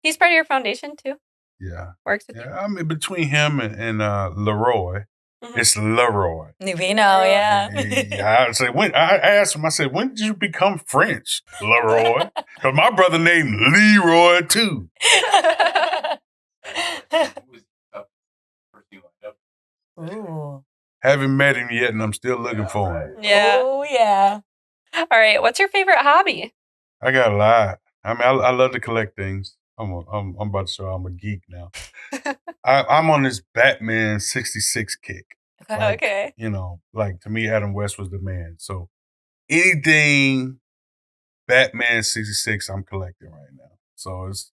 He's part of your foundation too? Yeah. Works with you? Yeah. I mean, between him and Leroy, Mhm. it's Leroy. We know, yeah. I say I asked him. I said, "When did you become French, Leroy?" Because my brother named Leroy too. Who was up first you lined up? Ooh. Haven't met him yet, and I'm still looking for him. Yeah. Oh, yeah. All right. What's your favorite hobby? I got a lot. I mean, I love to collect things. I'm about to show I'm a geek now. I'm on this Batman '66 kick. Okay. Like, Okay. You know, like to me, Adam West was the man. So anything Batman '66, I'm collecting right now. So it's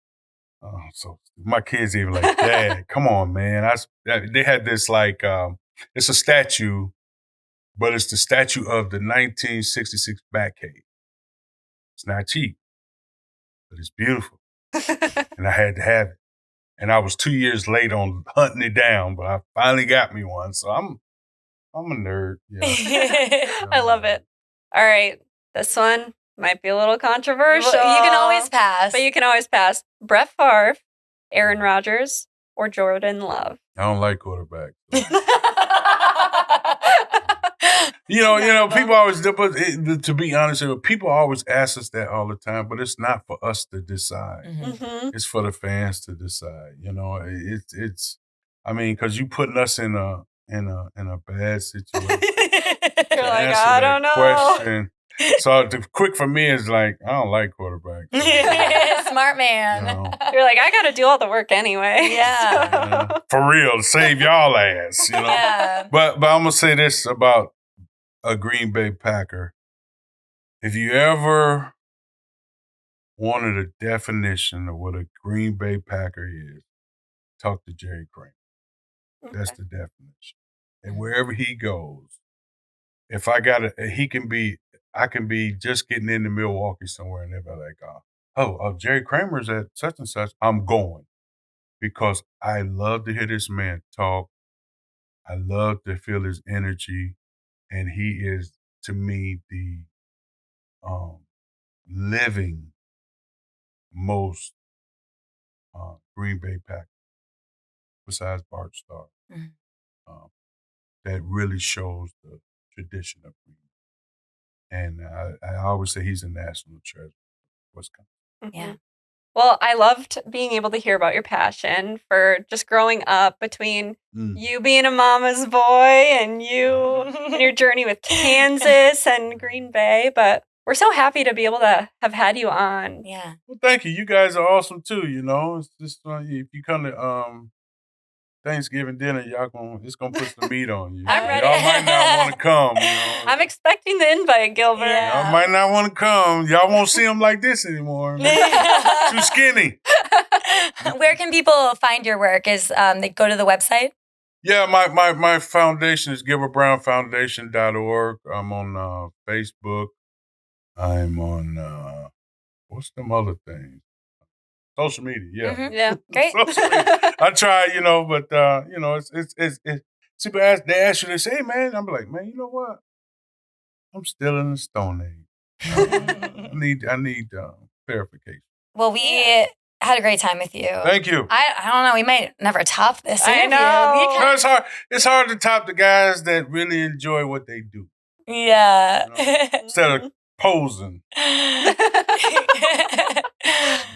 so my kids even like, Dad, come on, man. They had this like it's a statue, but it's the statue of the 1966 Batcave. It's not cheap, but it's beautiful, and I had to have it. And I was 2 years late on hunting it down, but I finally got me one. So I'm a nerd. Yeah. I love it. All right. This one might be a little controversial. You can always pass. But you can always pass. Brett Favre, Aaron Rodgers, or Jordan Love. I don't like quarterbacks. You know, people always, to be honest, people always ask us that all the time, but it's not for us to decide. Mhm. Mm-hmm. It's for the fans to decide. You know, it's. I mean, because you putting us in a bad situation. You're like, Answer I that don't know. question. So the quick for me is like, I don't like quarterbacks. Smart man. You know. You're like, I got to do all the work anyway. Yeah. Yeah. For real, save y'all ass. You know. Yeah. But I'm gonna say this about a Green Bay Packer. If you ever wanted a definition of what a Green Bay Packer is, talk to Jerry Kramer. That's the definition. And wherever he goes, if I got I can be just getting into Milwaukee somewhere and they'll be like, oh, Jerry Kramer's at such and such. I'm going because I love to hear this man talk. I love to feel his energy. And he is, to me, the living most Green Bay Packer, besides Bart Starr, Mhm. that really shows the tradition of Green Bay. And I always say he's a national treasure. Wisconsin. Yeah. Well, I loved being able to hear about your passion for just growing up between Mm. you being a mama's boy and you and your journey with Kansas and Green Bay. But we're so happy to be able to have had you on. Yeah. Well, thank you. You guys are awesome too. You know, it's just if you come to Thanksgiving dinner, it's gonna put some meat on you. I'm ready. Y'all might not want to come. You know? I'm expecting the invite, Gilbert. Yeah. Y'all might not want to come. Y'all won't see them like this anymore. Too skinny. Where can people find your work? Is they go to the website? Yeah, my foundation is GilbertBrownFoundation.org. I'm on Facebook. I'm on what's them other things? Social media, yeah. Mhm. Yeah. Great. Social media. I try, but it's people they ask you, they say, hey man, I'm like, man, you know what? I'm still in the Stone Age. I need clarification. Well, we had a great time with you. Thank you. I don't know. We might never top this I interview. know. No, it's hard to top the guys that really enjoy what they do. Yeah. Instead of posing,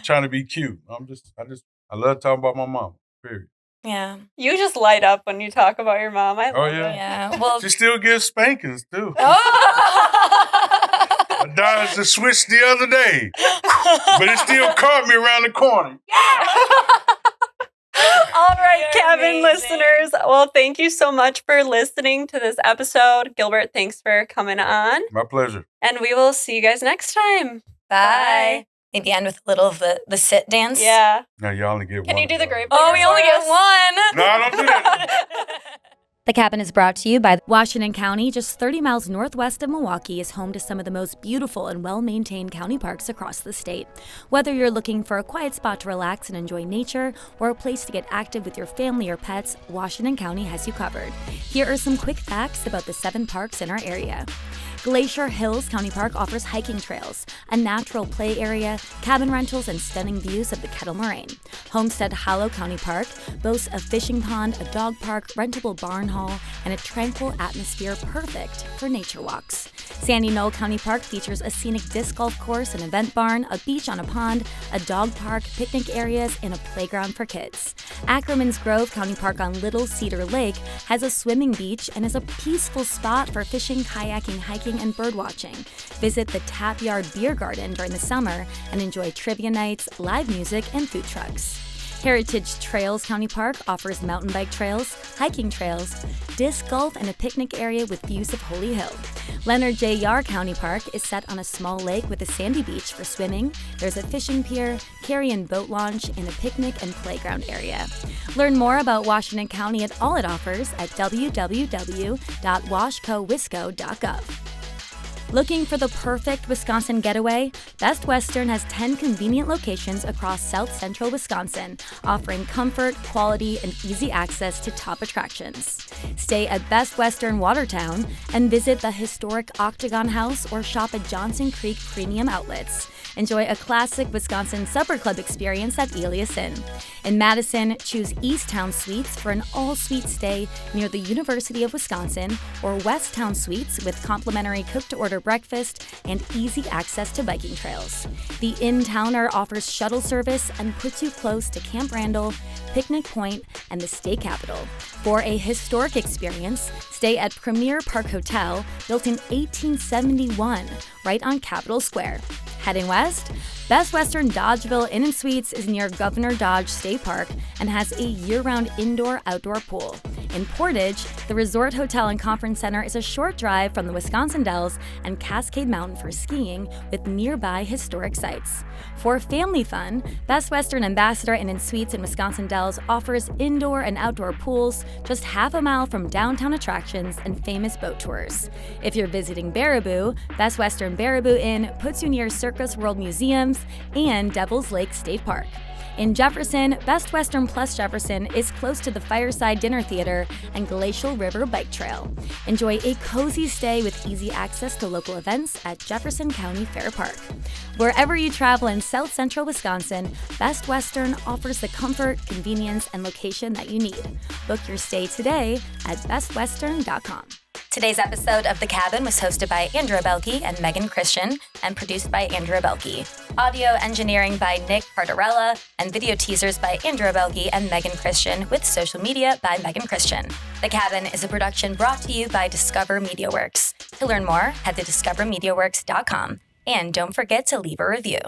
trying to be cute. I love talking about my mama. Period. Yeah. You just light up when you talk about your mom. I love yeah? it. Yeah. Well. She still gives spankings, too. Oh! I dodged the switch the other day, but it still caught me around the corner. All right, You're Kevin amazing. listeners. Well, thank you so much for listening to this episode. Gilbert, thanks for coming on. My pleasure. And we will see you guys next time. Bye. Maybe end with a little of the sit dance. Yeah. Now you only get one. Can you do the Gravedigger? Oh, we only for get us? one. No, I don't do that. The Cabin is brought to you by Washington County. Just 30 miles northwest of Milwaukee is home to some of the most beautiful and well-maintained county parks across the state. Whether you're looking for a quiet spot to relax and enjoy nature or a place to get active with your family or pets, Washington County has you covered. Here are some quick facts about the 7 parks in our area. Glacier Hills County Park offers hiking trails, a natural play area, cabin rentals, and stunning views of the Kettle Moraine. Homestead Hollow County Park boasts a fishing pond, a dog park, rentable barn hall, and a tranquil atmosphere perfect for nature walks. Sandy Knoll County Park features a scenic disc golf course, an event barn, a beach on a pond, a dog park, picnic areas, and a playground for kids. Ackerman's Grove County Park on Little Cedar Lake has a swimming beach and is a peaceful spot for fishing, kayaking, hiking, and bird watching. Visit the Tap Yard Beer Garden during the summer and enjoy trivia nights, live music, and food trucks. Heritage Trails County Park offers mountain bike trails, hiking trails, disc golf, and a picnic area with views of Holy Hill. Leonard J. Yar County Park is set on a small lake with a sandy beach for swimming. There's a fishing pier, carry-in boat launch, and a picnic and playground area. Learn more about Washington County and all it offers at www.washcowisco.gov. Looking for the perfect Wisconsin getaway? Best Western has 10 convenient locations across South Central Wisconsin, offering comfort, quality, and easy access to top attractions. Stay at Best Western Watertown and visit the historic Octagon House or shop at Johnson Creek Premium Outlets. Enjoy a classic Wisconsin Supper Club experience at Elias Inn. In Madison, choose East Town Suites for an all-suite stay near the University of Wisconsin, or West Town Suites with complimentary cook-to-order breakfast and easy access to biking trails. The In-Towner offers shuttle service and puts you close to Camp Randall, Picnic Point, and the state capitol. For a historic experience, stay at Premier Park Hotel, built in 1871, right on Capitol Square. Heading west, Best Western Dodgeville Inn & Suites is near Governor Dodge State Park and has a year-round indoor-outdoor pool. In Portage, the Resort Hotel and Conference Center is a short drive from the Wisconsin Dells and Cascade Mountain for skiing with nearby historic sites. For family fun, Best Western Ambassador Inn & Suites in Wisconsin Dells offers indoor and outdoor pools just half a mile from downtown attractions and famous boat tours. If you're visiting Baraboo, Best Western Baraboo Inn puts you near Circus World Museums and Devil's Lake State Park. In Jefferson, Best Western Plus Jefferson is close to the Fireside Dinner Theater and Glacial River Bike Trail. Enjoy a cozy stay with easy access to local events at Jefferson County Fair Park. Wherever you travel in South Central Wisconsin, Best Western offers the comfort, convenience, and location that you need. Book your stay today at bestwestern.com. Today's episode of The Cabin was hosted by Andrea Belke and Megan Christian and produced by Andrea Belke. Audio engineering by Nick Cardarella and video teasers by Andrea Belke and Megan Christian with social media by Megan Christian. The Cabin is a production brought to you by Discover MediaWorks. To learn more, head to discovermediaworks.com and don't forget to leave a review.